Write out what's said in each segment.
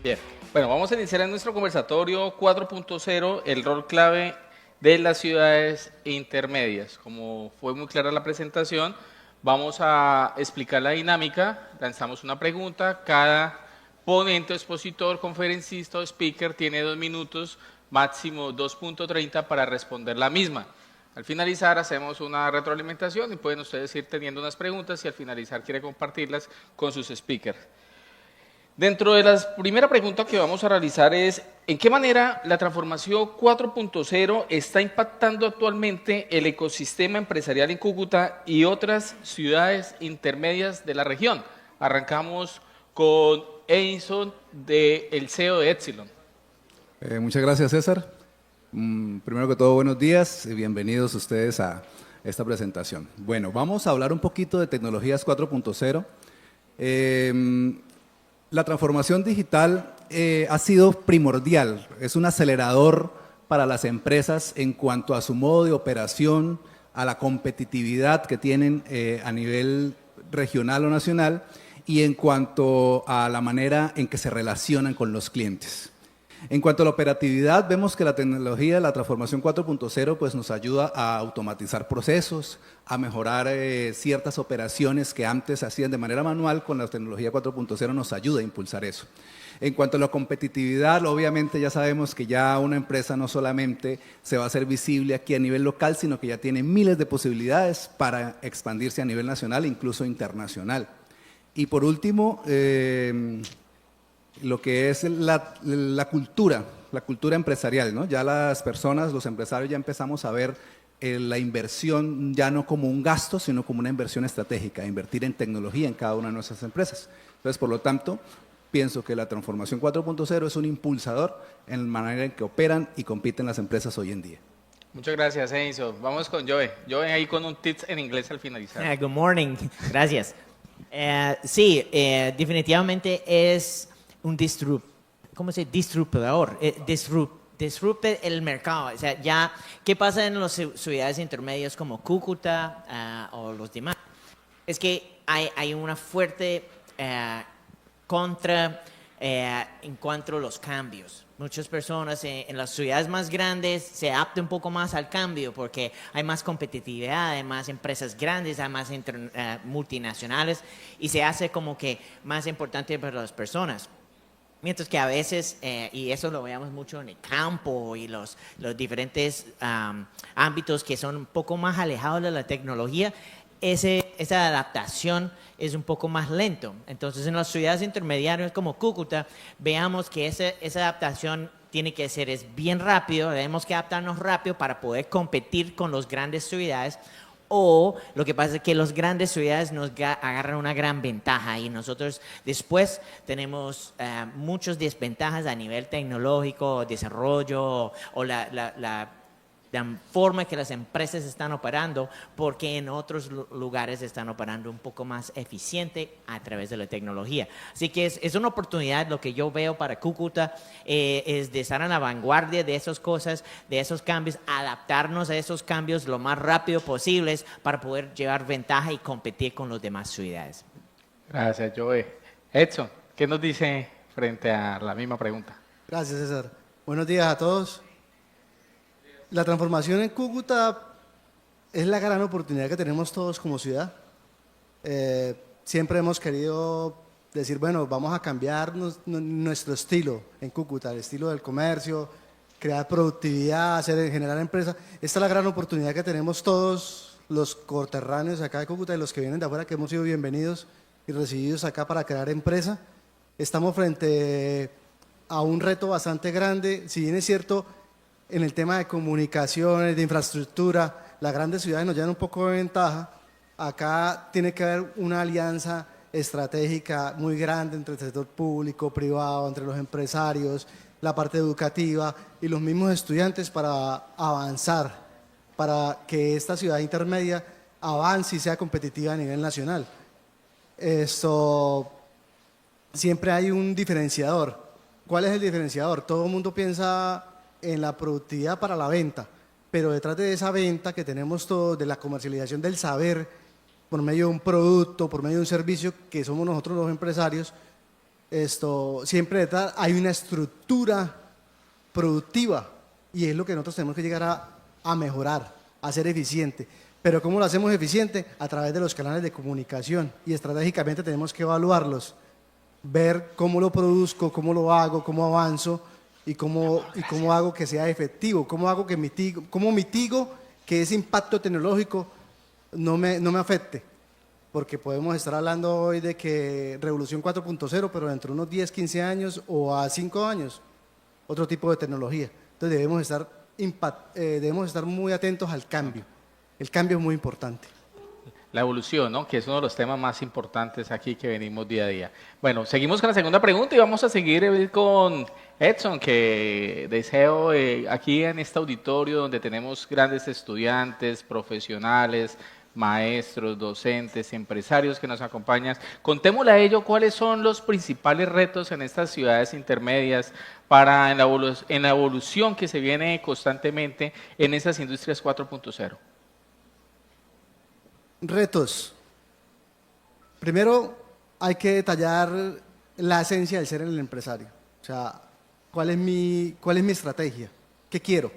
Bien, bueno, vamos a iniciar en nuestro conversatorio 4.0, el rol clave de las ciudades intermedias. Como fue muy clara la presentación, vamos a explicar la dinámica, lanzamos una pregunta, cada ponente, expositor, conferencista o speaker tiene 2 minutos, máximo 2.30 para responder la misma. Al finalizar hacemos una retroalimentación y pueden ustedes ir teniendo unas preguntas si al finalizar quiere compartirlas con sus speakers. Dentro de la primera pregunta que vamos a realizar es, ¿en qué manera la transformación 4.0 está impactando actualmente el ecosistema empresarial en Cúcuta y otras ciudades intermedias de la región? Arrancamos con Edison, el CEO de Epsilon. Muchas gracias, César. Primero que todo, buenos días y bienvenidos ustedes a esta presentación. Bueno, vamos a hablar un poquito de tecnologías 4.0. La transformación digital ha sido primordial, es un acelerador para las empresas en cuanto a su modo de operación, a la competitividad que tienen a nivel regional o nacional y en cuanto a la manera en que se relacionan con los clientes. En cuanto a la operatividad, vemos que la tecnología, la transformación 4.0, pues nos ayuda a automatizar procesos, a mejorar ciertas operaciones que antes se hacían de manera manual. Con la tecnología 4.0 nos ayuda a impulsar eso. En cuanto a la competitividad, obviamente ya sabemos que ya una empresa no solamente se va a hacer visible aquí a nivel local, sino que ya tiene miles de posibilidades para expandirse a nivel nacional e incluso internacional. Y por último, lo que es la cultura empresarial, ¿no? Ya las personas, los empresarios ya empezamos a ver la inversión ya no como un gasto, sino como una inversión estratégica, invertir en tecnología en cada una de nuestras empresas. Entonces, por lo tanto, pienso que la transformación 4.0 es un impulsador en la manera en que operan y compiten las empresas hoy en día. Muchas gracias, Edison. Vamos con Joe. Joe ahí con un tips en inglés al finalizar. Good morning, gracias. Sí, definitivamente es un disruptor, disrupte el mercado. O sea, ya, ¿qué pasa en las ciudades intermedias como Cúcuta o los demás? Es que hay una fuerte contra en cuanto a los cambios. Muchas personas en las ciudades más grandes se adaptan un poco más al cambio porque hay más competitividad, hay más empresas grandes, hay más multinacionales y se hace como que más importante para las personas. Mientras que a veces, y eso lo veamos mucho en el campo y los diferentes ámbitos que son un poco más alejados de la tecnología, esa adaptación es un poco más lento. Entonces, en las ciudades intermediarias como Cúcuta, veamos que esa adaptación tiene que ser bien rápido, tenemos que adaptarnos rápido para poder competir con las grandes ciudades. O lo que pasa es que las grandes ciudades nos agarran una gran ventaja y nosotros después tenemos muchas desventajas a nivel tecnológico, desarrollo o la forma que las empresas están operando, porque en otros lugares están operando un poco más eficiente a través de la tecnología. Así que es una oportunidad. Lo que yo veo para Cúcuta es de estar en la vanguardia de esas cosas, de esos cambios, adaptarnos a esos cambios lo más rápido posible para poder llevar ventaja y competir con las demás ciudades. Gracias, Joe. Edson, ¿qué nos dice frente a la misma pregunta? Gracias, César. Buenos días a todos. La transformación en Cúcuta es la gran oportunidad que tenemos todos como ciudad. Siempre hemos querido decir, bueno, vamos a cambiar nuestro estilo en Cúcuta, el estilo del comercio, crear productividad, generar empresas. Esta es la gran oportunidad que tenemos todos los coterráneos acá de Cúcuta y los que vienen de afuera, que hemos sido bienvenidos y recibidos acá para crear empresa. Estamos frente a un reto bastante grande, si bien es cierto, en el tema de comunicaciones, de infraestructura, las grandes ciudades nos llevan un poco de ventaja. Acá tiene que haber una alianza estratégica muy grande entre el sector público, privado, entre los empresarios, la parte educativa y los mismos estudiantes para avanzar, para que esta ciudad intermedia avance y sea competitiva a nivel nacional. Esto, siempre hay un diferenciador. ¿Cuál es el diferenciador? Todo el mundo piensa en la productividad para la venta, pero detrás de esa venta que tenemos todos, de la comercialización del saber, por medio de un producto, por medio de un servicio que somos nosotros los empresarios, siempre detrás hay una estructura productiva y es lo que nosotros tenemos que llegar a mejorar, a ser eficiente. Pero ¿cómo lo hacemos eficiente? A través de los canales de comunicación y estratégicamente tenemos que evaluarlos, ver cómo lo produzco, cómo lo hago, cómo avanzo y cómo hago que sea efectivo, cómo mitigo que ese impacto tecnológico no me afecte. Porque podemos estar hablando hoy de que Revolución 4.0, pero dentro de unos 10, 15 años o a 5 años, otro tipo de tecnología. Entonces debemos estar muy atentos al cambio. El cambio es muy importante. La evolución, ¿no? Que es uno de los temas más importantes aquí que venimos día a día. Bueno, seguimos con la segunda pregunta y vamos a seguir con Edson, que deseo aquí en este auditorio donde tenemos grandes estudiantes, profesionales, maestros, docentes, empresarios que nos acompañan. Contémosle a ellos cuáles son los principales retos en estas ciudades intermedias para en la evolución que se viene constantemente en esas industrias 4.0. Retos. Primero, hay que detallar la esencia del ser en el empresario. O sea, ¿cuál es mi estrategia? ¿Qué quiero?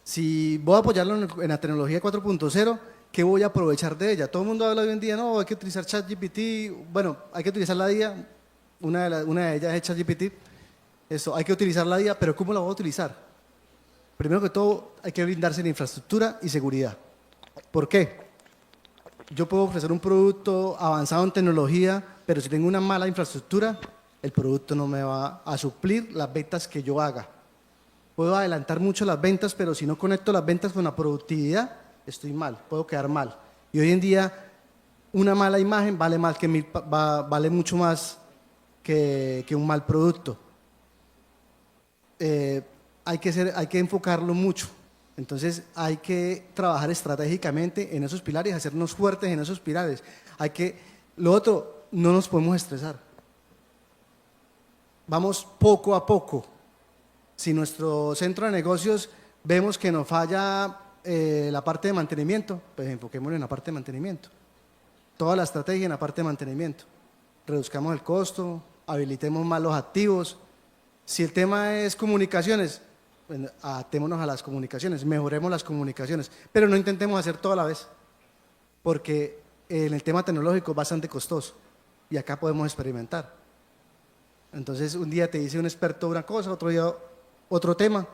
Si voy a apoyarlo en la tecnología 4.0, ¿qué voy a aprovechar de ella? Todo el mundo habla hoy en día, no, hay que utilizar ChatGPT. Bueno, hay que utilizar la IA. Una de ellas es ChatGPT. Hay que utilizar la IA, pero ¿cómo la voy a utilizar? Primero que todo, hay que brindarse en infraestructura y seguridad. ¿Por qué? Yo puedo ofrecer un producto avanzado en tecnología, pero si tengo una mala infraestructura, el producto no me va a suplir las ventas que yo haga. Puedo adelantar mucho las ventas, pero si no conecto las ventas con la productividad, estoy mal, puedo quedar mal. Y hoy en día, una mala imagen vale mucho más que un mal producto. Hay que enfocarlo mucho. Entonces hay que trabajar estratégicamente en esos pilares, hacernos fuertes en esos pilares. Lo otro, no nos podemos estresar. Vamos poco a poco. Si nuestro centro de negocios vemos que nos falla la parte de mantenimiento, pues enfoquémonos en la parte de mantenimiento. Toda la estrategia en la parte de mantenimiento. Reduzcamos el costo, habilitemos más los activos. Si el tema es comunicaciones, pues, adaptémonos a las comunicaciones, mejoremos las comunicaciones, pero no intentemos hacer todo a la vez, porque en el tema tecnológico es bastante costoso y acá podemos experimentar. Entonces un día te dice un experto una cosa, otro día otro tema,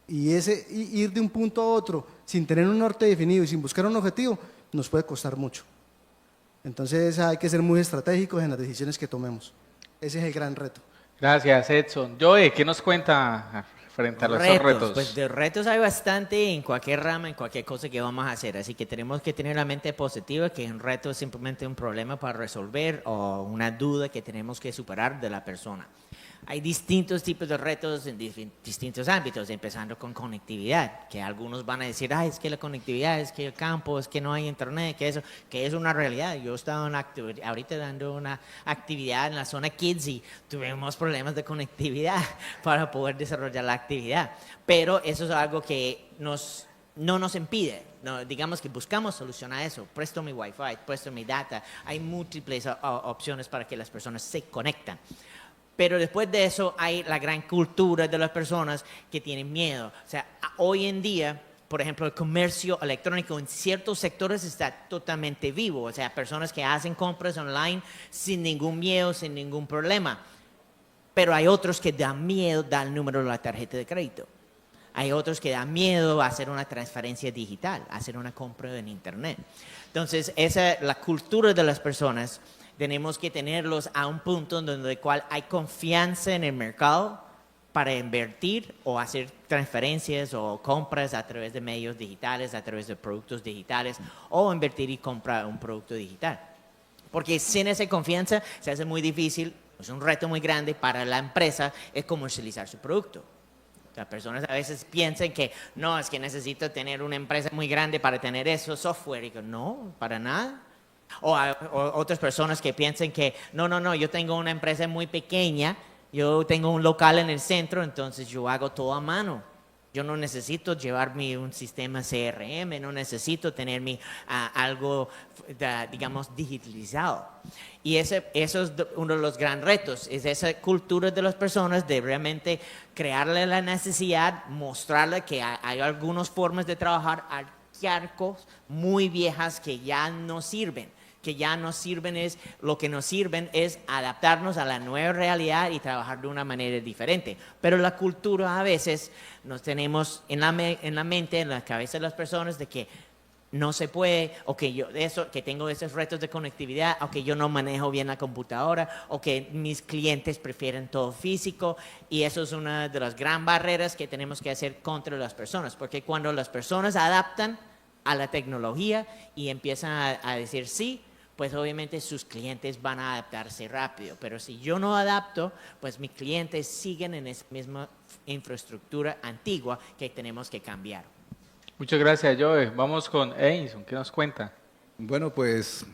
y ir de un punto a otro sin tener un norte definido y sin buscar un objetivo nos puede costar mucho. Entonces hay que ser muy estratégicos en las decisiones que tomemos. Ese es el gran reto. Gracias, Edson. Joe, ¿qué nos cuenta frente a los retos? Pues de retos hay bastante en cualquier rama, en cualquier cosa que vamos a hacer. Así que tenemos que tener la mente positiva, que un reto es simplemente un problema para resolver o una duda que tenemos que superar de la persona. Hay distintos tipos de retos en distintos ámbitos, empezando con conectividad, que algunos van a decir, es que la conectividad, es que el campo, es que no hay internet, que es una realidad. Yo estaba ahorita dando una actividad en la zona Kids y tuvimos problemas de conectividad para poder desarrollar la actividad. Pero eso es algo que no nos impide. No, digamos que buscamos solucionar eso. Presto mi Wi-Fi, presto mi data. Hay múltiples opciones para que las personas se conecten. Pero después de eso hay la gran cultura de las personas que tienen miedo. O sea, hoy en día, por ejemplo, el comercio electrónico en ciertos sectores está totalmente vivo. O sea, personas que hacen compras online sin ningún miedo, sin ningún problema. Pero hay otros que dan miedo dar el número de la tarjeta de crédito. Hay otros que dan miedo hacer una transferencia digital, hacer una compra en internet. Entonces, la cultura de las personas tenemos que tenerlos a un punto donde el cual hay confianza en el mercado para invertir o hacer transferencias o compras a través de medios digitales, a través de productos digitales o invertir y comprar un producto digital. Porque sin esa confianza se hace muy difícil, es un reto muy grande para la empresa es comercializar su producto. Las personas a veces piensan que no, es que necesito tener una empresa muy grande para tener eso software. Y no, para nada. O otras personas que piensan que no, yo tengo una empresa muy pequeña, yo tengo un local en el centro, entonces yo hago todo a mano. Yo no necesito llevarme un sistema CRM, no necesito tener algo, digamos, digitalizado. Y eso es uno de los grandes retos, es esa cultura de las personas de realmente crearle la necesidad, mostrarle que hay algunas formas de trabajar arcaicos muy viejas que ya no sirven. Lo que nos sirven es adaptarnos a la nueva realidad y trabajar de una manera diferente. Pero la cultura a veces nos tenemos en la mente, en la cabeza de las personas de que no se puede, o que tengo esos retos de conectividad, o que yo no manejo bien la computadora, o que mis clientes prefieren todo físico, y eso es una de las grandes barreras que tenemos que hacer contra las personas, porque cuando las personas adaptan a la tecnología y empiezan a decir sí, pues obviamente sus clientes van a adaptarse rápido. Pero si yo no adapto, pues mis clientes siguen en esa misma infraestructura antigua que tenemos que cambiar. Muchas gracias, Joe. Vamos con Edison, ¿qué nos cuenta? Bueno, pues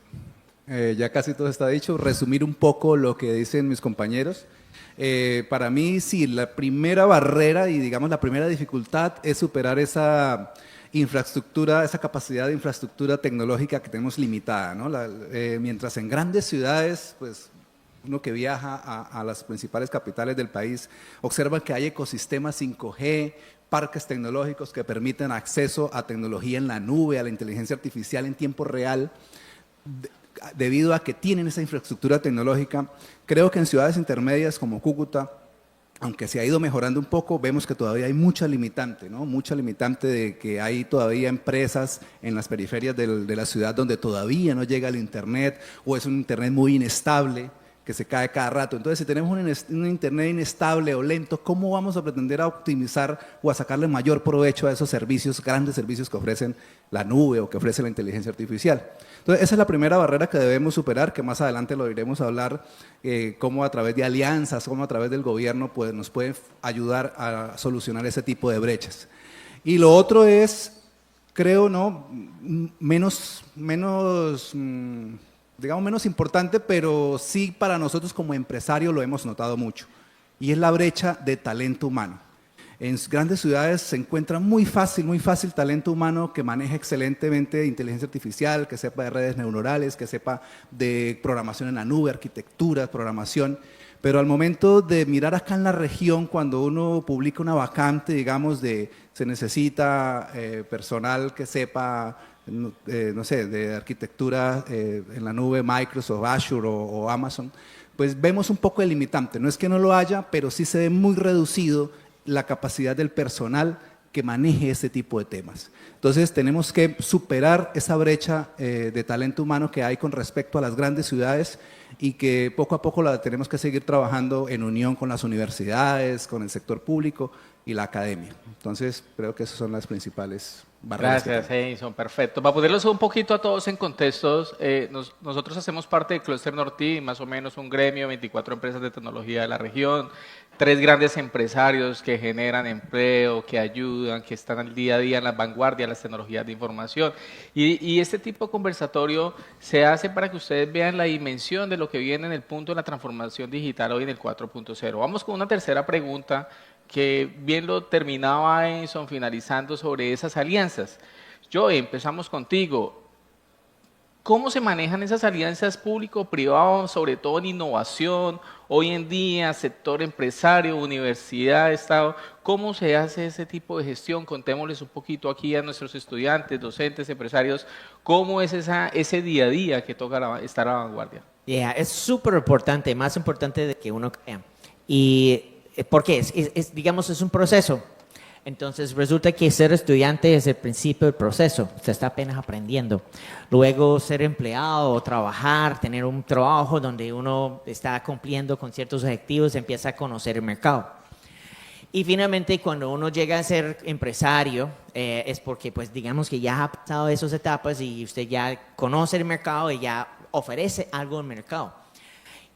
ya casi todo está dicho. Resumir un poco lo que dicen mis compañeros. Para mí, sí, la primera barrera y digamos la primera dificultad es superar esa infraestructura, esa capacidad de infraestructura tecnológica que tenemos limitada, ¿no? Mientras en grandes ciudades, pues uno que viaja a las principales capitales del país observa que hay ecosistemas 5G, parques tecnológicos que permiten acceso a tecnología en la nube, a la inteligencia artificial en tiempo real, debido a que tienen esa infraestructura tecnológica. Creo que en ciudades intermedias como Cúcuta, aunque se ha ido mejorando un poco, vemos que todavía hay mucha limitante, ¿no? Mucha limitante de que hay todavía empresas en las periferias de la ciudad donde todavía no llega el internet o es un internet muy inestable, que se cae cada rato. Entonces, si tenemos un internet inestable o lento, ¿cómo vamos a pretender a optimizar o a sacarle mayor provecho a esos servicios, grandes servicios que ofrecen la nube o que ofrece la inteligencia artificial? Entonces, esa es la primera barrera que debemos superar, que más adelante lo iremos a hablar, cómo a través de alianzas, cómo a través del gobierno nos pueden ayudar a solucionar ese tipo de brechas. Y lo otro es, creo, ¿no?, digamos menos importante, pero sí para nosotros como empresarios lo hemos notado mucho, y es la brecha de talento humano. En grandes ciudades se encuentra muy fácil talento humano que maneje excelentemente inteligencia artificial, que sepa de redes neuronales, que sepa de programación en la nube, arquitectura, programación, pero al momento de mirar acá en la región, cuando uno publica una vacante, digamos, se necesita personal que sepa, no sé, de arquitectura en la nube, Microsoft, Azure o Amazon, pues vemos un poco de limitante. No es que no lo haya, pero sí se ve muy reducido la capacidad del personal que maneje ese tipo de temas. Entonces tenemos que superar esa brecha de talento humano que hay con respecto a las grandes ciudades y que poco a poco la tenemos que seguir trabajando en unión con las universidades, con el sector público y la academia. Entonces creo que esas son las principales barreras. Gracias, Edison, perfecto. Para ponerlos un poquito a todos en contextos, nosotros hacemos parte del Clúster Norte, más o menos un gremio, 24 empresas de tecnología de la región, 3 grandes empresarios que generan empleo, que ayudan, que están al día a día en la vanguardia de las tecnologías de información. Y este tipo de conversatorio se hace para que ustedes vean la dimensión de lo que viene en el punto de la transformación digital hoy en el 4.0. Vamos con una tercera pregunta que bien lo terminaba Edison finalizando sobre esas alianzas. Joe, empezamos contigo. ¿Cómo se manejan esas alianzas público-privado, sobre todo en innovación, hoy en día, sector empresario, universidad, Estado? ¿Cómo se hace ese tipo de gestión? Contémosles un poquito aquí a nuestros estudiantes, docentes, empresarios, ¿cómo es ese día a día que toca estar a la vanguardia? Es súper importante, más importante de que uno crea. Y porque digamos, es un proceso. Entonces resulta que ser estudiante es el principio del proceso, se está apenas aprendiendo. Luego ser empleado, trabajar, tener un trabajo donde uno está cumpliendo con ciertos objetivos, empieza a conocer el mercado. Y finalmente cuando uno llega a ser empresario, es porque pues digamos que ya ha pasado esas etapas y usted ya conoce el mercado y ya ofrece algo al mercado.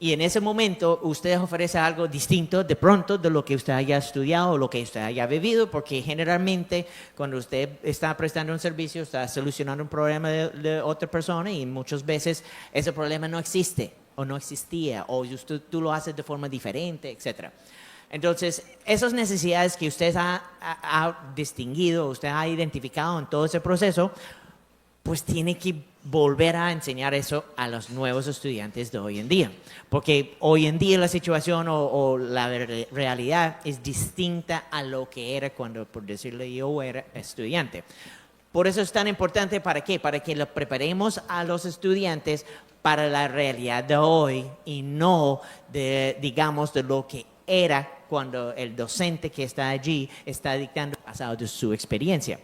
Y en ese momento usted ofrece algo distinto de pronto de lo que usted haya estudiado o lo que usted haya vivido, porque generalmente cuando usted está prestando un servicio, está solucionando un problema de otra persona y muchas veces ese problema no existe o no existía o tú lo haces de forma diferente, etc. Entonces, esas necesidades que usted ha distinguido, usted ha identificado en todo ese proceso, pues tiene que volver a enseñar eso a los nuevos estudiantes de hoy en día. Porque hoy en día la situación o la realidad es distinta a lo que era cuando, por decirlo, yo era estudiante. Por eso es tan importante, ¿para qué? Para que lo preparemos a los estudiantes para la realidad de hoy y no digamos, de lo que era cuando el docente que está allí está dictando basado de su experiencia.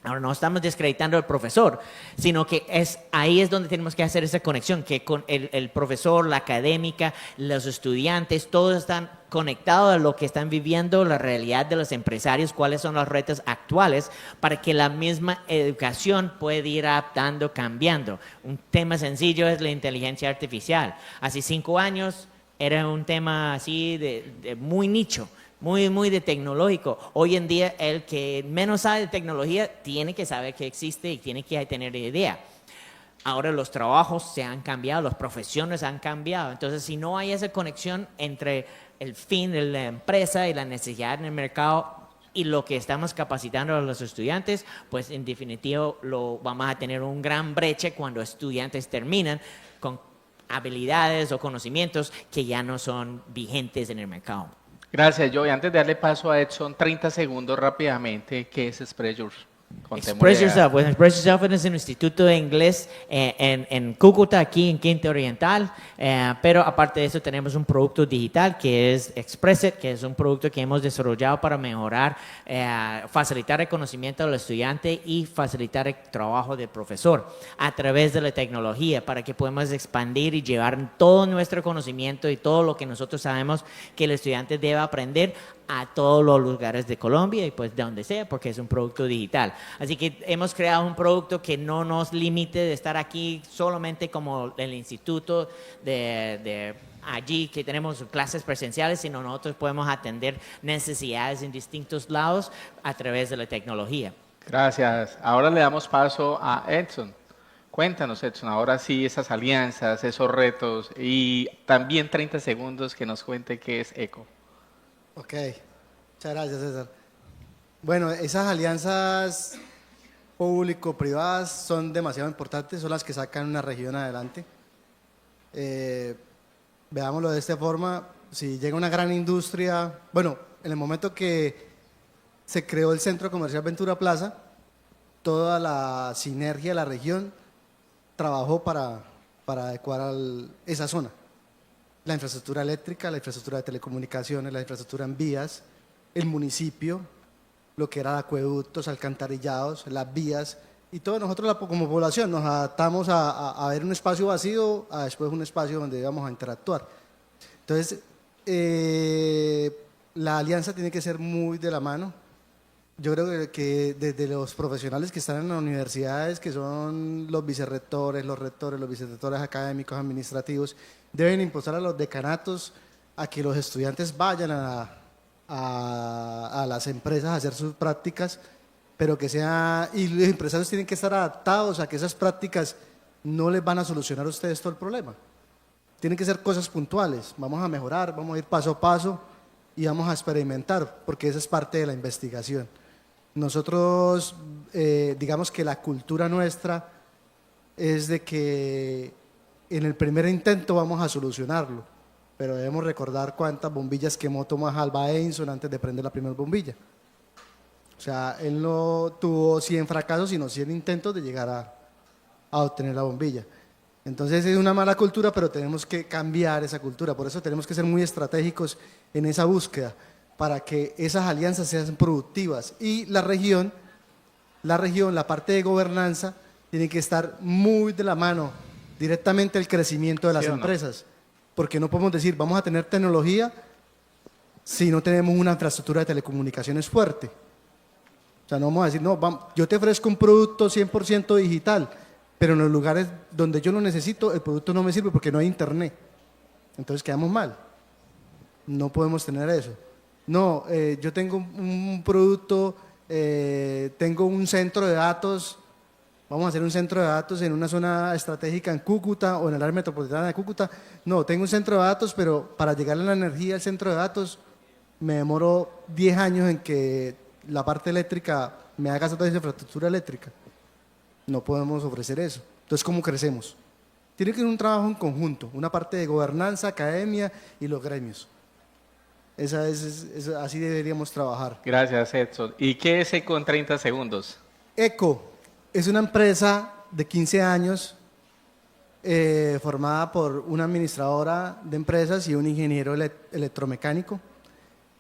Ahora, no estamos descreditando al profesor, sino que ahí es donde tenemos que hacer esa conexión, que con el profesor, la académica, los estudiantes, todos están conectados a lo que están viviendo, la realidad de los empresarios, cuáles son los retos actuales, para que la misma educación pueda ir adaptando, cambiando. Un tema sencillo es la inteligencia artificial. Hace 5 años era un tema así de muy nicho. Muy de tecnológico. Hoy en día el que menos sabe de tecnología tiene que saber que existe y tiene que tener idea. Ahora los trabajos se han cambiado, las profesiones han cambiado. Entonces, si no hay esa conexión entre el fin de la empresa y la necesidad en el mercado y lo que estamos capacitando a los estudiantes, pues en definitivo vamos a tener un gran brecha cuando estudiantes terminan con habilidades o conocimientos que ya no son vigentes en el mercado. Gracias, Joey. Antes de darle paso a Edson, 30 segundos rápidamente, ¿qué es Express Yourself? Express Yourself. Bueno, Express Yourself es un instituto de inglés en Cúcuta, aquí en Quinta Oriental, pero aparte de eso tenemos un producto digital que es Expressit, que es un producto que hemos desarrollado para mejorar, facilitar el conocimiento del estudiante y facilitar el trabajo del profesor a través de la tecnología para que podamos expandir y llevar todo nuestro conocimiento y todo lo que nosotros sabemos que el estudiante debe aprender a todos los lugares de Colombia y pues de donde sea, porque es un producto digital. Así que hemos creado un producto que no nos limite de estar aquí solamente como el instituto de allí que tenemos clases presenciales, sino nosotros podemos atender necesidades en distintos lados a través de la tecnología. Gracias. Ahora le damos paso a Edson. Cuéntanos, Edson, ahora sí esas alianzas, esos retos y también 30 segundos que nos cuente qué es ECO. Ok, muchas gracias, César. Bueno, esas alianzas público-privadas son demasiado importantes, son las que sacan una región adelante. Veámoslo de esta forma, si llega una gran industria, bueno, en el momento que se creó el Centro Comercial Ventura Plaza, toda la sinergia de la región trabajó para adecuar esa zona. La infraestructura eléctrica, la infraestructura de telecomunicaciones, la infraestructura en vías, el municipio, lo que eran acueductos, alcantarillados, las vías, y todos nosotros como población nos adaptamos a ver un espacio vacío, a después un espacio donde íbamos a interactuar. Entonces, la alianza tiene que ser muy de la mano. Yo creo que desde los profesionales que están en las universidades, que son los vicerrectores, los rectores, los vicerrectores académicos, administrativos, deben impulsar a los decanatos a que los estudiantes vayan a las empresas a hacer sus prácticas, pero que sea, y los empresarios tienen que estar adaptados a que esas prácticas no les van a solucionar a ustedes todo el problema. Tienen que ser cosas puntuales, vamos a mejorar, vamos a ir paso a paso y vamos a experimentar, porque esa es parte de la investigación. Nosotros, digamos que la cultura nuestra es de que en el primer intento vamos a solucionarlo, pero debemos recordar cuántas bombillas quemó Thomas Alva Edison antes de prender la primera bombilla. O sea, él no tuvo 100 fracasos, sino 100 intentos de llegar a obtener la bombilla. Entonces es una mala cultura, pero tenemos que cambiar esa cultura, por eso tenemos que ser muy estratégicos en esa búsqueda, para que esas alianzas sean productivas. Y la región, la parte de gobernanza, tiene que estar muy de la mano directamente el crecimiento de las empresas, porque no podemos decir, vamos a tener tecnología si no tenemos una infraestructura de telecomunicaciones fuerte. O sea, no vamos a decir, no, yo te ofrezco un producto 100% digital, pero en los lugares donde yo lo necesito, el producto no me sirve porque no hay internet. Entonces quedamos mal. No podemos tener eso. No, yo tengo un producto, tengo un centro de datos, vamos a hacer un centro de datos en una zona estratégica en Cúcuta o en el área metropolitana de Cúcuta. No, tengo un centro de datos, pero para llegar a la energía al centro de datos me demoro 10 años en que la parte eléctrica me haga toda esa infraestructura eléctrica. No podemos ofrecer eso. Entonces, ¿cómo crecemos? Tiene que ser un trabajo en conjunto, una parte de gobernanza, academia y los gremios. Así deberíamos trabajar. Gracias, Edson. ¿Y qué es ECO en 30 segundos? ECO es una empresa de 15 años formada por una administradora de empresas y un ingeniero electromecánico.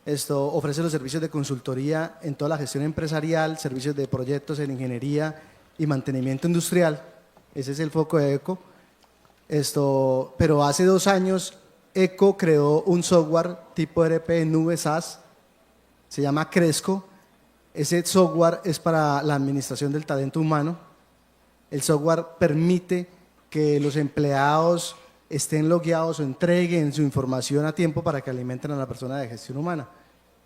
Esto ofrece los servicios de consultoría en toda la gestión empresarial, servicios de proyectos en ingeniería y mantenimiento industrial. Ese es el foco de ECO. Pero hace 2 años ECO creó un software tipo ERP en nube SaaS, se llama Cresco. Ese software es para la administración del talento humano. El software permite que los empleados estén logueados o entreguen su información a tiempo para que alimenten a la persona de gestión humana.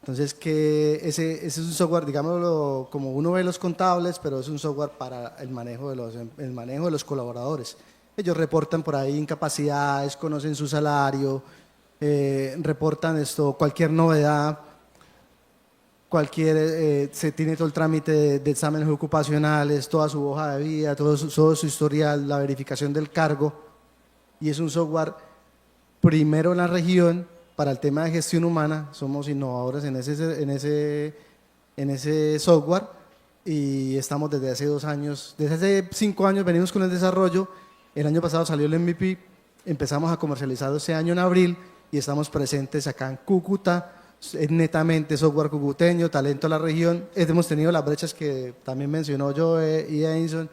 Entonces, ese es un software, digámoslo, como uno ve los contables, pero es un software para el manejo de los colaboradores. Ellos reportan por ahí incapacidades, conocen su salario, reportan cualquier novedad, se tiene todo el trámite de exámenes ocupacionales, toda su hoja de vida, todo su historial, la verificación del cargo, y es un software primero en la región para el tema de gestión humana. Somos innovadores en ese software y estamos desde hace 2 años, desde hace 5 años venimos con el desarrollo. El año pasado salió el MVP, empezamos a comercializarlo este año en abril y estamos presentes acá en Cúcuta. Es netamente software cucuteño, talento a la región. Hemos tenido las brechas que también mencionó Joe y Edison.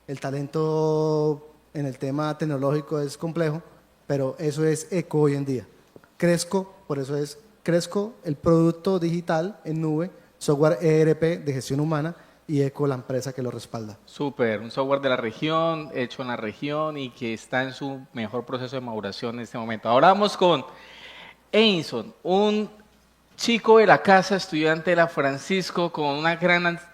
El talento en el tema tecnológico es complejo, pero eso es ECO hoy en día. Cresco, por eso es Cresco, el producto digital en nube, software ERP de gestión humana, y ECO, la empresa que lo respalda. Súper, un software de la región, hecho en la región y que está en su mejor proceso de maduración en este momento. Ahora vamos con Edison, un chico de la casa, estudiante de la Francisco,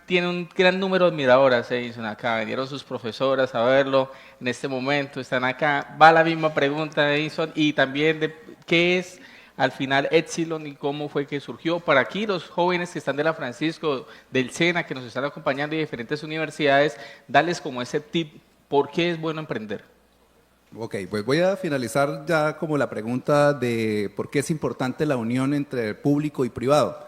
tiene un gran número de admiradoras. Edison, acá vinieron sus profesoras a verlo en este momento, están acá. Va la misma pregunta, Edison, y también de qué es al final Epsilon y cómo fue que surgió. Para aquí los jóvenes que están de la Francisco, del SENA, que nos están acompañando y de diferentes universidades, darles como ese tip, ¿por qué es bueno emprender? Ok, pues voy a finalizar ya como la pregunta de por qué es importante la unión entre el público y privado.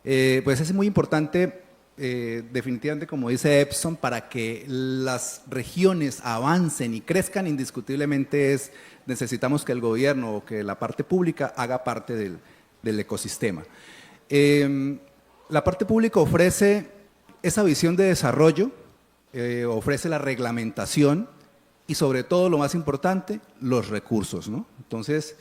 Pues es muy importante, definitivamente, como dice Epson, para que las regiones avancen y crezcan indiscutiblemente necesitamos que el gobierno o que la parte pública haga parte del ecosistema. La parte pública ofrece esa visión de desarrollo, ofrece la reglamentación, y sobre todo, lo más importante, los recursos, ¿no? Entonces,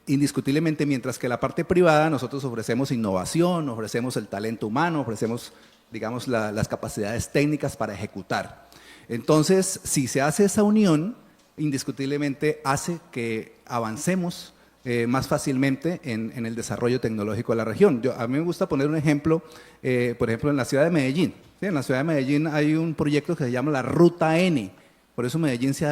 indiscutiblemente, mientras que la parte privada, nosotros ofrecemos innovación, ofrecemos el talento humano, ofrecemos, digamos, las capacidades técnicas para ejecutar. Entonces, si se hace esa unión, indiscutiblemente hace que avancemos más fácilmente en el desarrollo tecnológico de la región. A mí me gusta poner un ejemplo, por ejemplo, en la ciudad de Medellín. ¿Sí? En la ciudad de Medellín hay un proyecto que se llama la Ruta N. Por eso Medellín se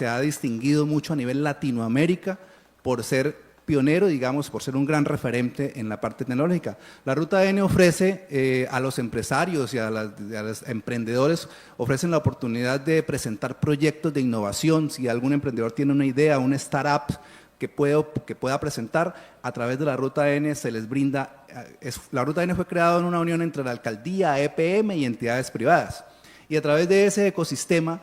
ha distinguido mucho a nivel Latinoamérica por ser pionero, digamos, por ser un gran referente en la parte tecnológica. La Ruta N ofrece a los empresarios y a los emprendedores, ofrecen la oportunidad de presentar proyectos de innovación. Si algún emprendedor tiene una idea, una startup que pueda presentar, a través de la Ruta N se les brinda. La Ruta N fue creada en una unión entre la alcaldía, EPM y entidades privadas. Y a través de ese ecosistema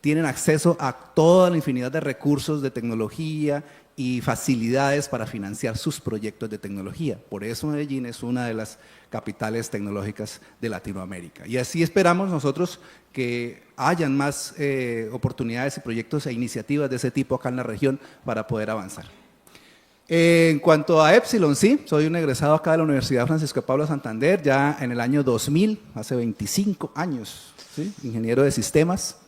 tienen acceso a toda la infinidad de recursos de tecnología y facilidades para financiar sus proyectos de tecnología. Por eso Medellín es una de las capitales tecnológicas de Latinoamérica. Y así esperamos nosotros que hayan más oportunidades y proyectos e iniciativas de ese tipo acá en la región para poder avanzar. En cuanto a Epsilon, sí, soy un egresado acá de la Universidad Francisco de Paula Santander, ya en el año 2000, hace 25 años, ¿sí? Ingeniero de sistemas.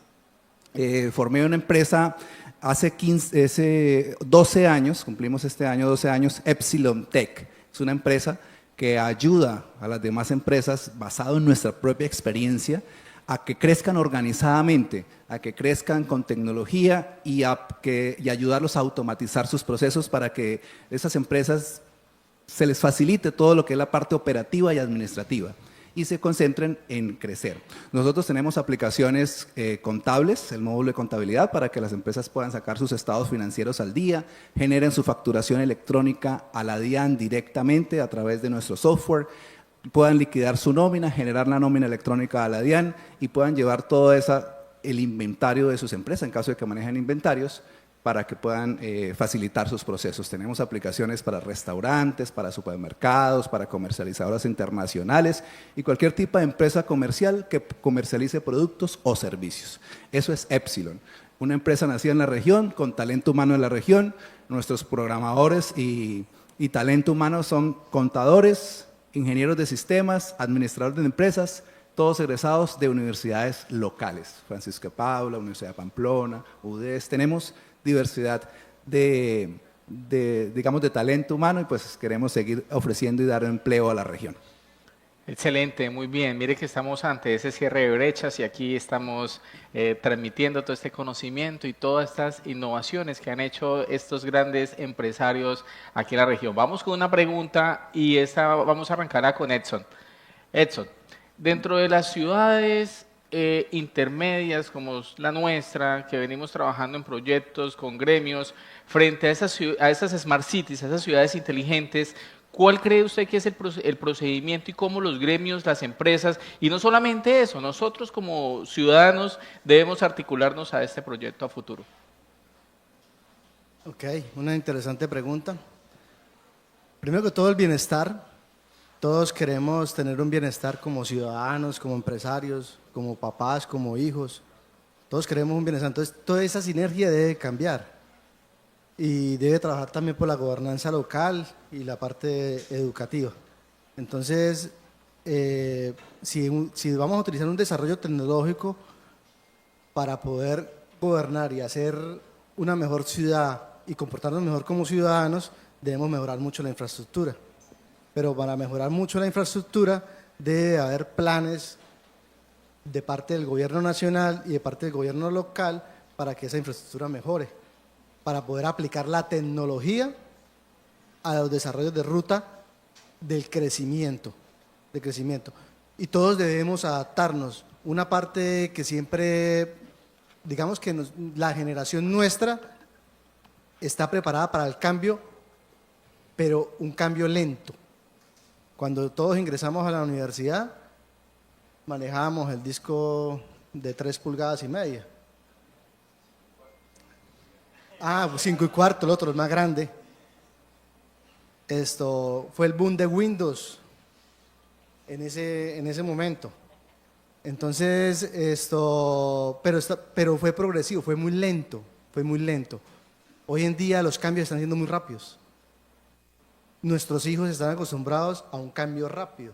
Formé una empresa hace 12 años, cumplimos este año 12 años, Epsilon Tech. Es una empresa que ayuda a las demás empresas, basado en nuestra propia experiencia, a que crezcan organizadamente, a que crezcan con tecnología y ayudarlos a automatizar sus procesos para que esas empresas se les facilite todo lo que es la parte operativa y administrativa y se concentren en crecer. Nosotros tenemos aplicaciones contables, el módulo de contabilidad, para que las empresas puedan sacar sus estados financieros al día, generen su facturación electrónica a la DIAN directamente a través de nuestro software, puedan liquidar su nómina, generar la nómina electrónica a la DIAN y puedan llevar todo el inventario de sus empresas, en caso de que manejen inventarios, para que puedan facilitar sus procesos. Tenemos aplicaciones para restaurantes, para supermercados, para comercializadoras internacionales y cualquier tipo de empresa comercial que comercialice productos o servicios. Eso es Epsilon, una empresa nacida en la región, con talento humano en la región. Nuestros programadores y talento humano son contadores, ingenieros de sistemas, administradores de empresas, todos egresados de universidades locales, Francisco de Paula, Universidad de Pamplona, UDES. Tenemos diversidad digamos, de talento humano y pues queremos seguir ofreciendo y dar empleo a la región. Excelente, muy bien. Mire que estamos ante ese cierre de brechas y aquí estamos transmitiendo todo este conocimiento y todas estas innovaciones que han hecho estos grandes empresarios aquí en la región. Vamos con una pregunta y vamos a arrancarla con Edson. Edson, dentro de las ciudades intermedias como la nuestra, que venimos trabajando en proyectos con gremios, frente a esas smart cities, a esas ciudades inteligentes, ¿cuál cree usted que es el procedimiento y cómo los gremios, las empresas, y no solamente eso, nosotros como ciudadanos debemos articularnos a este proyecto a futuro? Ok, una interesante pregunta. Primero que todo, el bienestar. Todos queremos tener un bienestar como ciudadanos, como empresarios, como papás, como hijos. Todos queremos un bienestar. Entonces, toda esa sinergia debe cambiar. Y debe trabajar también por la gobernanza local y la parte educativa. Entonces, si vamos a utilizar un desarrollo tecnológico para poder gobernar y hacer una mejor ciudad y comportarnos mejor como ciudadanos, debemos mejorar mucho la infraestructura. Pero para mejorar mucho la infraestructura debe haber planes de parte del gobierno nacional y de parte del gobierno local para que esa infraestructura mejore, para poder aplicar la tecnología a los desarrollos de ruta del crecimiento. Y todos debemos adaptarnos. Una parte que siempre, digamos que la generación nuestra está preparada para el cambio, pero un cambio lento. Cuando todos ingresamos a la universidad, manejábamos el disco de 3,5 pulgadas. 5,25, el otro, el más grande. Esto fue el boom de Windows en ese momento. Entonces, pero fue progresivo, fue muy lento. Hoy en día los cambios están siendo muy rápidos. Nuestros hijos están acostumbrados a un cambio rápido.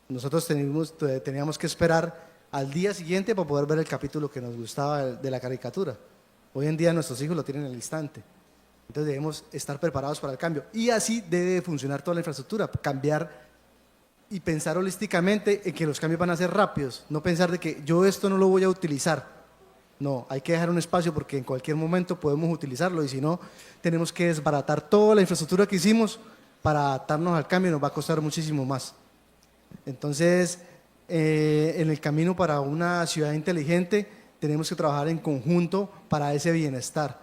Nosotros teníamos que esperar al día siguiente para poder ver el capítulo que nos gustaba de la caricatura. Hoy en día nuestros hijos lo tienen en el instante. Entonces debemos estar preparados para el cambio. Y así debe funcionar toda la infraestructura, cambiar y pensar holísticamente en que los cambios van a ser rápidos. No pensar de que yo esto no lo voy a utilizar. No, hay que dejar un espacio porque en cualquier momento podemos utilizarlo y si no, tenemos que desbaratar toda la infraestructura que hicimos para adaptarnos al cambio y nos va a costar muchísimo más. Entonces, en el camino para una ciudad inteligente, tenemos que trabajar en conjunto para ese bienestar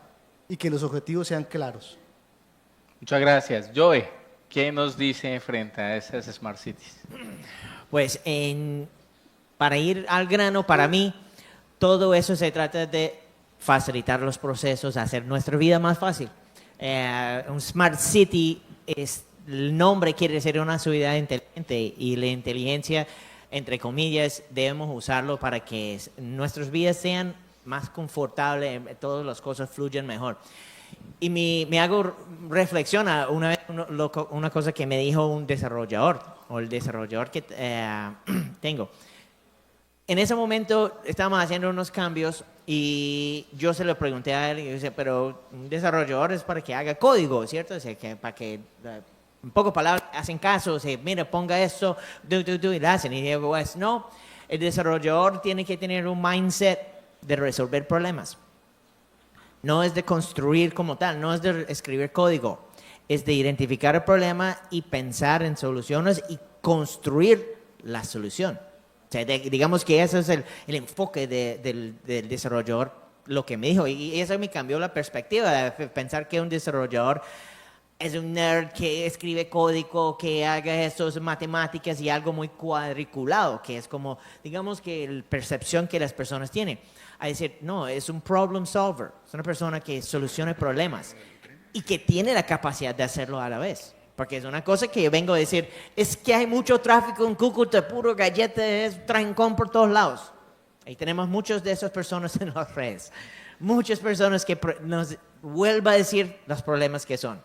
y que los objetivos sean claros. Muchas gracias. Joe, ¿qué nos dice frente a esas Smart Cities? Pues para ir al grano, para mí, todo eso se trata de facilitar los procesos, hacer nuestra vida más fácil. Un Smart City, el nombre quiere decir una ciudad inteligente y la inteligencia, entre comillas, debemos usarlo para que nuestras vidas sean más confortables, todas las cosas fluyan mejor. Y me hago reflexión a una cosa que me dijo un desarrollador, o el desarrollador que tengo. En ese momento estábamos haciendo unos cambios y yo se lo pregunté a él y yo decía, pero un desarrollador es para que haga código, ¿cierto? O sea, para que, en pocas palabras, hacen caso, o sea, mira, ponga esto, y lo hacen. Y digo, pues, no, el desarrollador tiene que tener un mindset de resolver problemas. No es de construir como tal, no es de escribir código. es de identificar el problema y pensar en soluciones y construir la solución. O sea, digamos que ese es el enfoque del desarrollador, lo que me dijo. Y eso me cambió la perspectiva de pensar que un desarrollador es un nerd que escribe código, que haga esas matemáticas y algo muy cuadriculado, que es como, digamos que la percepción que las personas tienen. A decir, no, es un problem solver, es una persona que soluciona problemas y que tiene la capacidad de hacerlo a la vez. Porque es una cosa que yo vengo a decir, es que hay mucho tráfico en Cúcuta, puro galletas, trancón por todos lados. Ahí tenemos muchas de esas personas en las redes. Muchas personas que nos vuelvan a decir los problemas que son.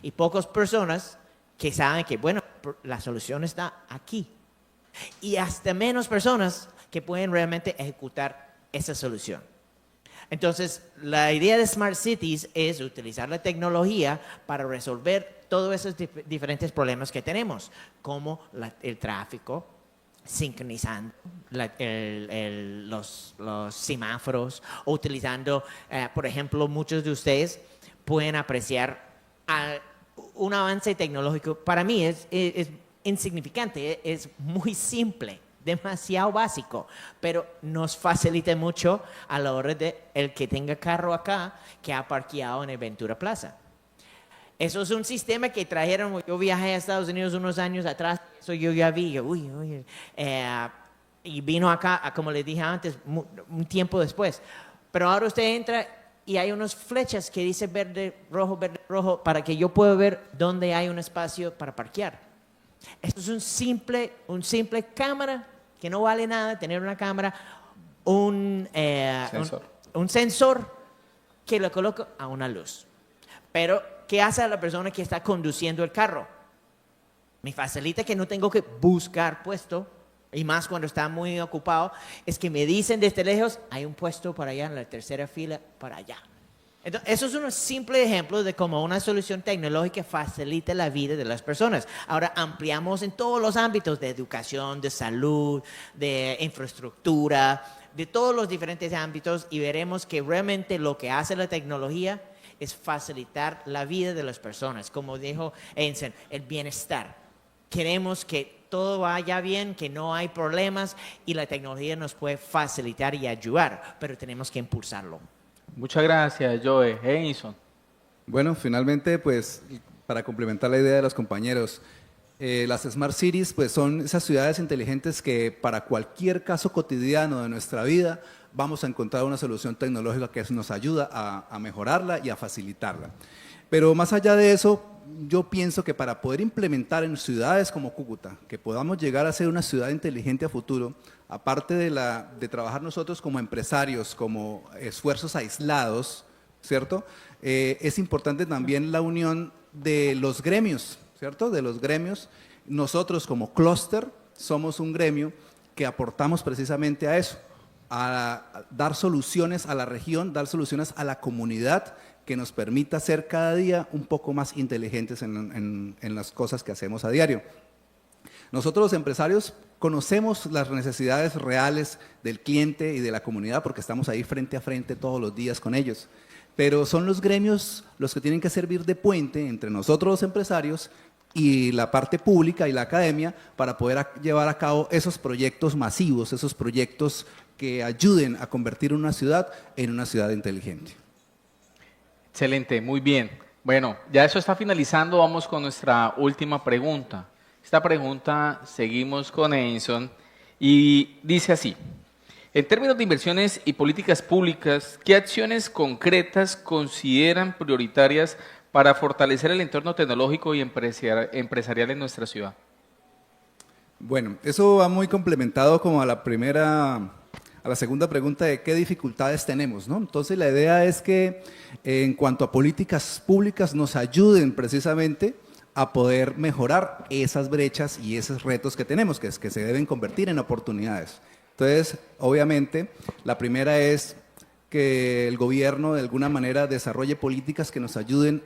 Y pocas personas que saben que, bueno, la solución está aquí. Y hasta menos personas que pueden realmente ejecutar esa solución. Entonces, la idea de Smart Cities es utilizar la tecnología para resolver todos esos diferentes problemas que tenemos, como el tráfico, sincronizando los semáforos, o utilizando, por ejemplo, muchos de ustedes pueden apreciar un avance tecnológico. Para mí es insignificante, es muy simple, demasiado básico, pero nos facilita mucho a la hora de el que tenga carro acá que ha parqueado en el Ventura Plaza. Eso es un sistema que trajeron. Yo viajé a Estados Unidos unos años atrás, eso yo ya vi, y vino acá, como les dije antes, un tiempo después. Pero ahora usted entra y hay unas flechas que dice verde, rojo, para que yo pueda ver dónde hay un espacio para parquear. Esto es un simple cámara, que no vale nada, tener una cámara, un sensor que lo coloca a una luz. Pero, ¿qué hace a la persona que está conduciendo el carro? Me facilita que no tengo que buscar puesto, y más cuando está muy ocupado, es que me dicen desde lejos, hay un puesto para allá, en la tercera fila, para allá. Entonces, eso es un simple ejemplo de cómo una solución tecnológica facilita la vida de las personas. Ahora ampliamos en todos los ámbitos de educación, de salud, de infraestructura, de todos los diferentes ámbitos, y veremos que realmente lo que hace la tecnología es facilitar la vida de las personas. Como dijo Einstein, el bienestar. Queremos que todo vaya bien, que no hay problemas, y la tecnología nos puede facilitar y ayudar, pero tenemos que impulsarlo. Muchas gracias, Joe. Edison. Bueno, finalmente, pues, para complementar la idea de los compañeros, las Smart Cities, pues, son esas ciudades inteligentes que para cualquier caso cotidiano de nuestra vida vamos a encontrar una solución tecnológica que nos ayuda a mejorarla y a facilitarla. Pero más allá de eso, yo pienso que para poder implementar en ciudades como Cúcuta, que podamos llegar a ser una ciudad inteligente a futuro, aparte de trabajar nosotros como empresarios, como esfuerzos aislados, ¿cierto? Es importante también la unión de los gremios, ¿cierto? De los gremios. Nosotros como clúster somos un gremio que aportamos precisamente a eso, a dar soluciones a la región, dar soluciones a la comunidad, que nos permita ser cada día un poco más inteligentes en las cosas que hacemos a diario. Nosotros los empresarios conocemos las necesidades reales del cliente y de la comunidad porque estamos ahí frente a frente todos los días con ellos. Pero son los gremios los que tienen que servir de puente entre nosotros los empresarios y la parte pública y la academia para poder llevar a cabo esos proyectos masivos, esos proyectos que ayuden a convertir una ciudad en una ciudad inteligente. Excelente, muy bien. Bueno, ya eso está finalizando, vamos con nuestra última pregunta. Esta pregunta seguimos con Edison y dice así: en términos de inversiones y políticas públicas, ¿qué acciones concretas consideran prioritarias para fortalecer el entorno tecnológico y empresarial en nuestra ciudad? Bueno, eso va muy complementado como a la segunda pregunta de qué dificultades tenemos, ¿no? Entonces la idea es que en cuanto a políticas públicas nos ayuden precisamente a poder mejorar esas brechas y esos retos que tenemos, que se deben convertir en oportunidades. Entonces, obviamente, la primera es que el gobierno de alguna manera desarrolle políticas que nos ayuden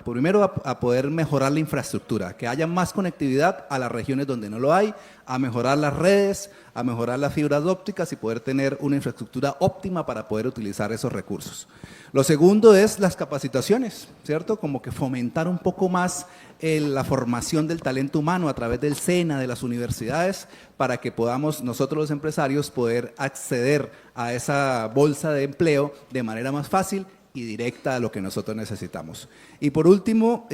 primero a poder mejorar la infraestructura, que haya más conectividad a las regiones donde no lo hay, a mejorar las redes, a mejorar las fibras ópticas y poder tener una infraestructura óptima para poder utilizar esos recursos. Lo segundo es las capacitaciones, ¿cierto? Como que fomentar un poco más la formación del talento humano a través del SENA, de las universidades, para que podamos nosotros los empresarios poder acceder a esa bolsa de empleo de manera más fácil y directa a lo que nosotros necesitamos. Y por último,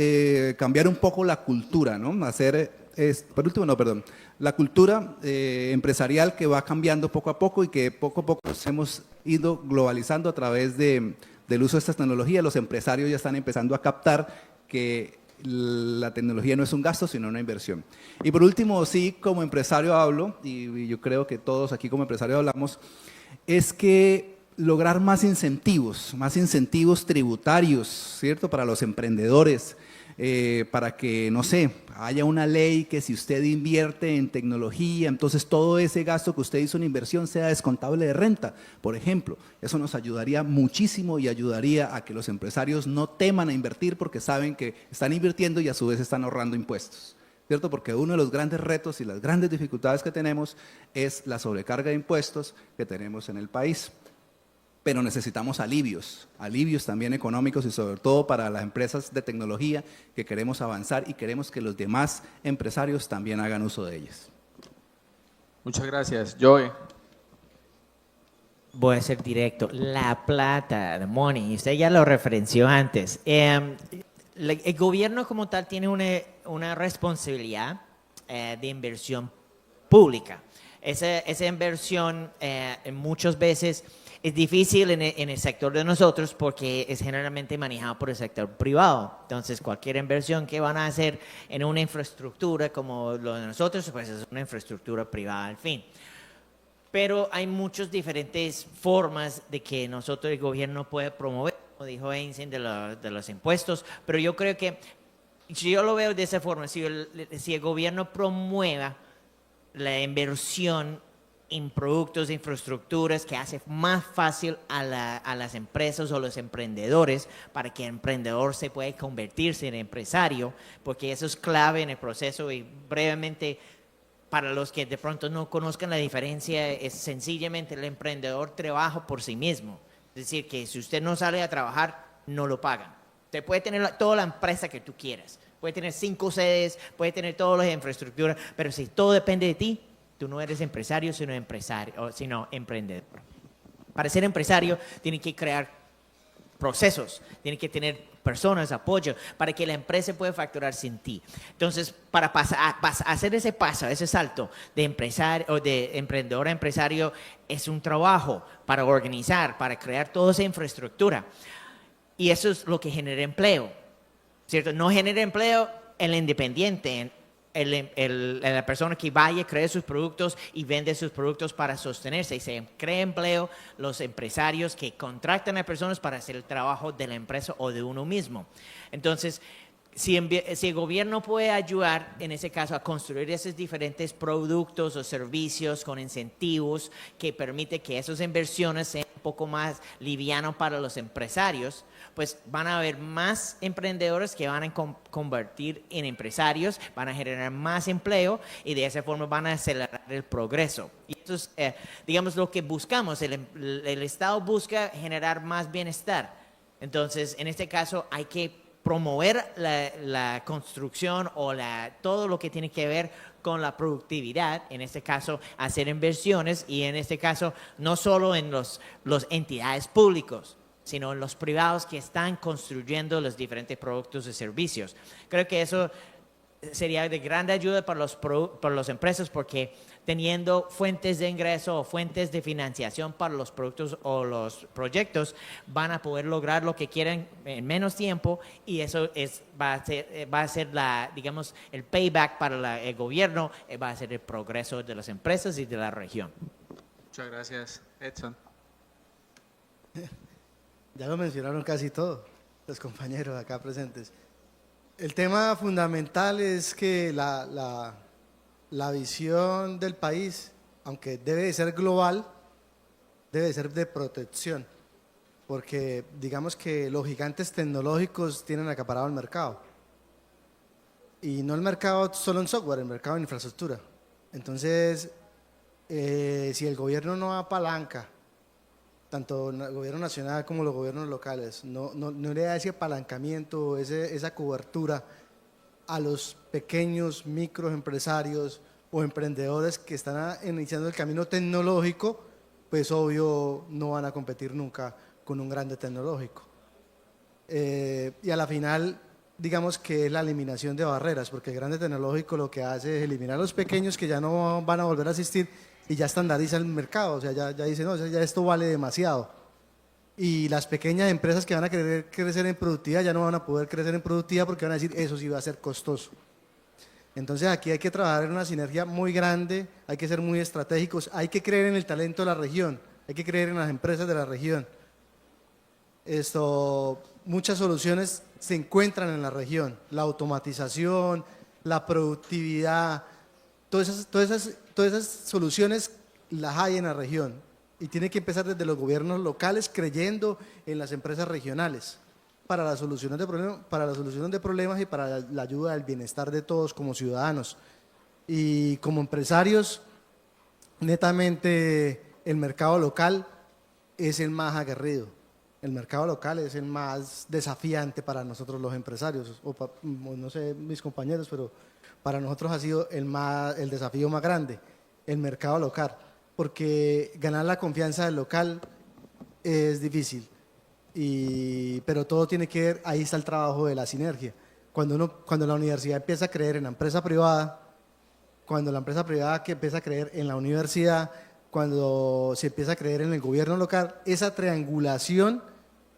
cambiar un poco la cultura, ¿no? La cultura empresarial que va cambiando poco a poco y que poco a poco nos hemos ido globalizando a través del uso de estas tecnologías. Los empresarios ya están empezando a captar que la tecnología no es un gasto, sino una inversión. Y por último, sí, como empresario hablo, y yo creo que todos aquí como empresarios hablamos, es que lograr más incentivos tributarios, ¿cierto? Para los emprendedores, para que, no sé, haya una ley que si usted invierte en tecnología, entonces todo ese gasto que usted hizo en inversión sea descontable de renta, por ejemplo. Eso nos ayudaría muchísimo y ayudaría a que los empresarios no teman a invertir porque saben que están invirtiendo y a su vez están ahorrando impuestos, ¿cierto? Porque uno de los grandes retos y las grandes dificultades que tenemos es la sobrecarga de impuestos que tenemos en el país. Pero necesitamos alivios también económicos y sobre todo para las empresas de tecnología que queremos avanzar y queremos que los demás empresarios también hagan uso de ellas. Muchas gracias. Joe. Voy a ser directo. La plata, the money, usted ya lo referenció antes. El gobierno como tal tiene una responsabilidad de inversión pública. Esa inversión muchas veces es difícil en el sector de nosotros porque es generalmente manejado por el sector privado. Entonces, cualquier inversión que van a hacer en una infraestructura como lo de nosotros, pues es una infraestructura privada al fin. Pero hay muchas diferentes formas de que nosotros, el gobierno, puede promover, como dijo Einstein, de los impuestos. Pero yo creo que, si yo lo veo de esa forma, si el gobierno promueva la inversión en productos e infraestructuras que hace más fácil a las empresas o los emprendedores para que el emprendedor se pueda convertirse en empresario, porque eso es clave en el proceso. Y brevemente, para los que de pronto no conozcan la diferencia, es sencillamente el emprendedor trabaja por sí mismo. Es decir, que si usted no sale a trabajar, no lo pagan. Usted puede tener toda la empresa que tú quieras, puede tener 5 sedes, puede tener todas las infraestructuras, pero si todo depende de ti, tú no eres empresario, sino emprendedor. Para ser empresario, tiene que crear procesos, tiene que tener personas, apoyo, para que la empresa pueda facturar sin ti. Entonces, para hacer ese paso, ese salto de empresario o de emprendedor a empresario, es un trabajo para organizar, para crear toda esa infraestructura. Y eso es lo que genera empleo, ¿cierto? No genera empleo el independiente, la persona que vaya, cree sus productos y vende sus productos para sostenerse. Y se crea empleo los empresarios que contratan a personas para hacer el trabajo de la empresa o de uno mismo. Entonces, si el gobierno puede ayudar, en ese caso, a construir esos diferentes productos o servicios con incentivos que permite que esas inversiones sean un poco más livianas para los empresarios, pues van a haber más emprendedores que van a convertir en empresarios, van a generar más empleo y de esa forma van a acelerar el progreso. Y eso es, digamos, lo que buscamos. El Estado busca generar más bienestar. Entonces, en este caso, hay que promover la construcción o todo lo que tiene que ver con la productividad, en este caso hacer inversiones y en este caso no solo en los entidades públicos, sino en los privados que están construyendo los diferentes productos y servicios. Creo que eso sería de gran ayuda para las empresas porque teniendo fuentes de ingreso o fuentes de financiación para los productos o los proyectos, van a poder lograr lo que quieren en menos tiempo y eso va a ser digamos, el payback para el gobierno, va a ser el progreso de las empresas y de la región. Muchas gracias, Edson. Ya lo mencionaron casi todo, los compañeros acá presentes. El tema fundamental es que la visión del país, aunque debe de ser global, debe de ser de protección, porque digamos que los gigantes tecnológicos tienen acaparado el mercado, y no el mercado solo en software, el mercado en infraestructura. Entonces, si el gobierno no apalanca, tanto el gobierno nacional como los gobiernos locales, no le da ese apalancamiento, esa cobertura a los pequeños microempresarios o emprendedores que están iniciando el camino tecnológico, pues obvio no van a competir nunca con un grande tecnológico. Y a la final, digamos que es la eliminación de barreras, porque el grande tecnológico lo que hace es eliminar a los pequeños que ya no van a volver a asistir y ya estandariza el mercado, o sea, ya dice, no, o sea, ya esto vale demasiado. Y las pequeñas empresas que van a querer crecer en productividad ya no van a poder crecer en productividad porque van a decir, eso sí va a ser costoso. Entonces aquí hay que trabajar en una sinergia muy grande, hay que ser muy estratégicos, hay que creer en el talento de la región, hay que creer en las empresas de la región. Muchas soluciones se encuentran en la región, la automatización, la productividad, todas esas soluciones las hay en la región y tiene que empezar desde los gobiernos locales creyendo en las empresas regionales para la solución de problemas y para la ayuda del bienestar de todos como ciudadanos. Y como empresarios, netamente el mercado local es el más aguerrido. El mercado local es el más desafiante para nosotros los empresarios, no sé mis compañeros, pero para nosotros ha sido el desafío más grande, el mercado local, porque ganar la confianza del local es difícil, pero todo tiene que ver, ahí está el trabajo de la sinergia. Cuando la universidad empieza a creer en la empresa privada, cuando la empresa privada que empieza a creer en la universidad, cuando se empieza a creer en el gobierno local, esa triangulación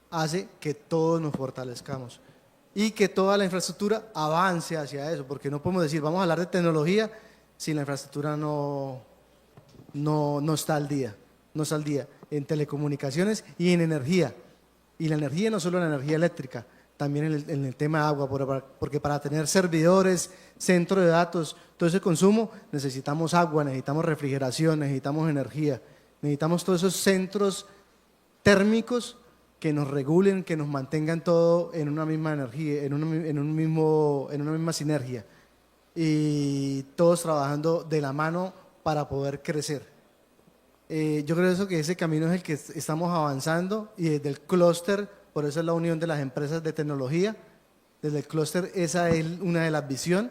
hace que todos nos fortalezcamos y que toda la infraestructura avance hacia eso, porque no podemos decir, vamos a hablar de tecnología si la infraestructura no está al día, en telecomunicaciones y en energía. Y la energía no solo la energía eléctrica, también en el tema de agua, porque para tener servidores, centro de datos, todo ese consumo, necesitamos agua, necesitamos refrigeración, necesitamos energía, necesitamos todos esos centros térmicos que nos regulen, que nos mantengan todo en una misma energía, en una misma sinergia y todos trabajando de la mano para poder crecer. Yo creo que ese camino es el que estamos avanzando y desde el clúster, por eso es la unión de las empresas de tecnología, desde el clúster esa es una de las visiones,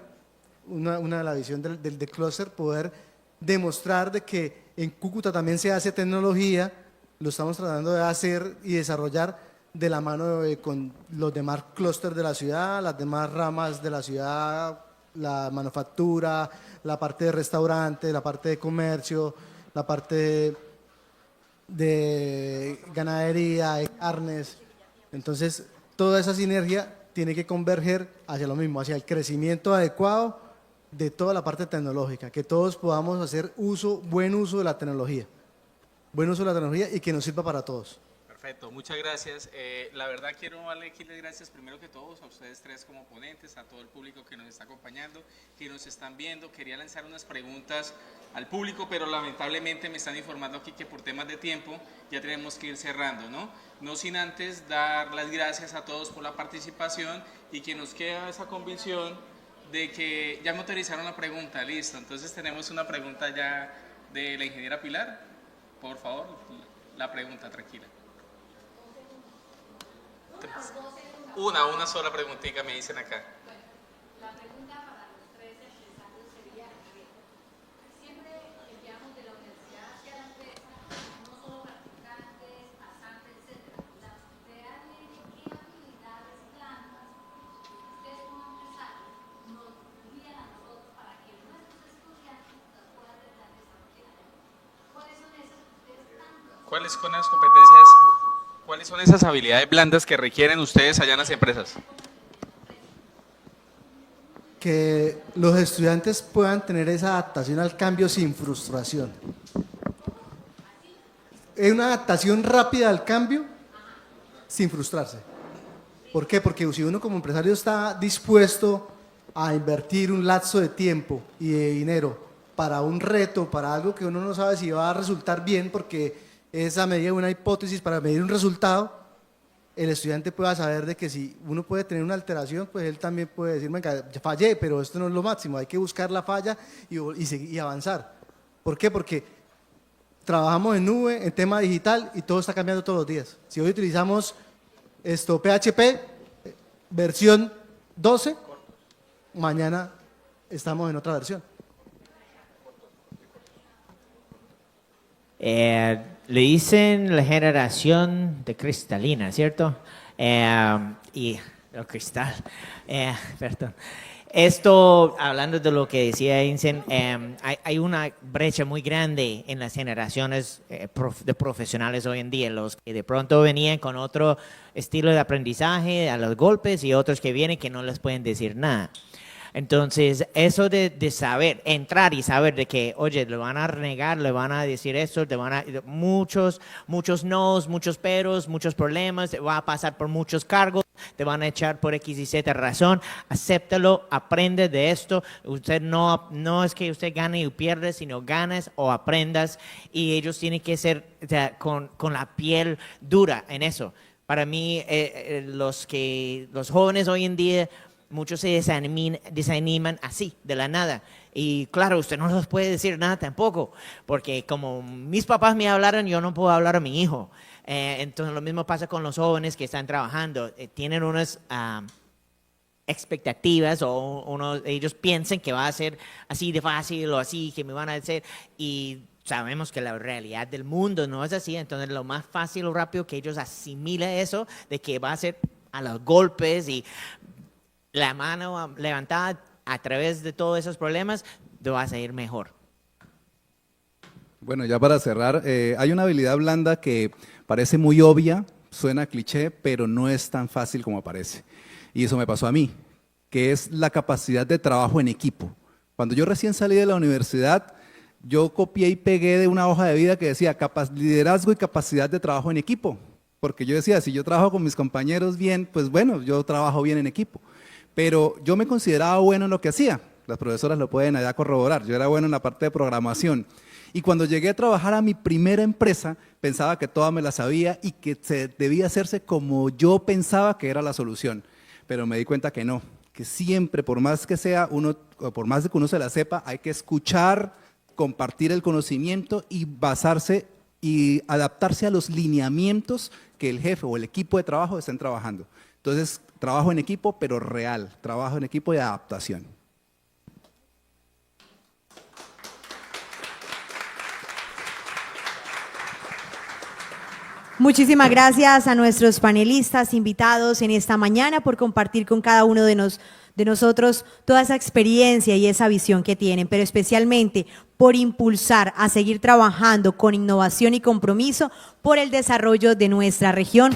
una de las visiones del clúster, poder demostrar de que en Cúcuta también se hace tecnología, lo estamos tratando de hacer y desarrollar de la mano con los demás clústeres de la ciudad, las demás ramas de la ciudad, la manufactura, la parte de restaurante, la parte de comercio, la parte de ganadería, de carnes. Entonces, toda esa sinergia tiene que converger hacia lo mismo, hacia el crecimiento adecuado de toda la parte tecnológica, que todos podamos hacer buen uso de la tecnología. Buen uso de la tecnología y que nos sirva para todos. Perfecto, muchas gracias. La verdad quiero darles gracias primero que todos a ustedes tres como ponentes, a todo el público que nos está acompañando, que nos están viendo. Quería lanzar unas preguntas al público, pero lamentablemente me están informando aquí que por temas de tiempo ya tenemos que ir cerrando, ¿no? No sin antes dar las gracias a todos por la participación y que nos queda esa convicción de que ya me autorizaron la pregunta, listo. Entonces tenemos una pregunta ya de la ingeniera Pilar. Por favor, la pregunta, tranquila. Una sola preguntita me dicen acá. La pregunta para los tres empresarios sería, siempre enviamos de la universidad hacia la empresa, no solo practicantes, pasantes, etcétera. Realmente, ¿qué habilidades blandas ustedes como empresarios nos envían a nosotros para que nuestros estudiantes las puedan desarrollar? ¿Cuáles son esas que ustedes tanto? ¿Cuáles son las competencias? ¿Cuáles son esas habilidades blandas que requieren ustedes allá en las empresas? Que los estudiantes puedan tener esa adaptación al cambio sin frustración. Es una adaptación rápida al cambio sin frustrarse. ¿Por qué? Porque si uno como empresario está dispuesto a invertir un lapso de tiempo y de dinero para un reto, para algo que uno no sabe si va a resultar bien, porque es a medida de una hipótesis para medir un resultado, el estudiante pueda saber de que si uno puede tener una alteración, pues él también puede decir, venga, ya fallé, pero esto no es lo máximo, hay que buscar la falla y avanzar. ¿Por qué? Porque trabajamos en nube, en tema digital y todo está cambiando todos los días. Si hoy utilizamos PHP, versión 12, mañana estamos en otra versión. Le dicen la generación de cristalina, ¿cierto? Y el cristal, perdón. Esto, hablando de lo que decía Incen, hay una brecha muy grande en las generaciones de profesionales hoy en día, los que de pronto venían con otro estilo de aprendizaje a los golpes y otros que vienen que no les pueden decir nada. Entonces, eso de saber, entrar y saber de que, oye, le van a renegar, le van a decir esto, muchos nos, muchos peros, muchos problemas, te va a pasar por muchos cargos, te van a echar por X y Z razón, acéptalo, aprende de esto. Usted no es que usted gane y pierde, sino ganas o aprendas, y ellos tienen que ser con la piel dura en eso. Para mí, los jóvenes hoy en día, muchos se desaniman así, de la nada. Y claro, usted no les puede decir nada tampoco, porque como mis papás me hablaron, yo no puedo hablar a mi hijo. Entonces lo mismo pasa con los jóvenes que están trabajando. Tienen unas expectativas o ellos piensan que va a ser así de fácil o así, que me van a hacer. Y sabemos que la realidad del mundo no es así. Entonces lo más fácil o rápido que ellos asimilen eso, de que va a ser a los golpes y la mano levantada a través de todos esos problemas, te vas a ir mejor. Bueno, ya para cerrar, hay una habilidad blanda que parece muy obvia, suena cliché, pero no es tan fácil como parece. Y eso me pasó a mí, que es la capacidad de trabajo en equipo. Cuando yo recién salí de la universidad, yo copié y pegué de una hoja de vida que decía liderazgo y capacidad de trabajo en equipo. Porque yo decía, si yo trabajo con mis compañeros bien, pues bueno, yo trabajo bien en equipo. Pero yo me consideraba bueno en lo que hacía. Las profesoras lo pueden allá corroborar. Yo era bueno en la parte de programación. Y cuando llegué a trabajar a mi primera empresa, pensaba que toda me la sabía y que debía hacerse como yo pensaba que era la solución. Pero me di cuenta que no, que siempre, por más que sea uno, por más de que uno se la sepa, hay que escuchar, compartir el conocimiento y basarse y adaptarse a los lineamientos que el jefe o el equipo de trabajo estén trabajando. Entonces, trabajo en equipo, pero real, trabajo en equipo de adaptación. Muchísimas gracias a nuestros panelistas invitados en esta mañana por compartir con cada uno de nosotros toda esa experiencia y esa visión que tienen, pero especialmente por impulsar a seguir trabajando con innovación y compromiso por el desarrollo de nuestra región.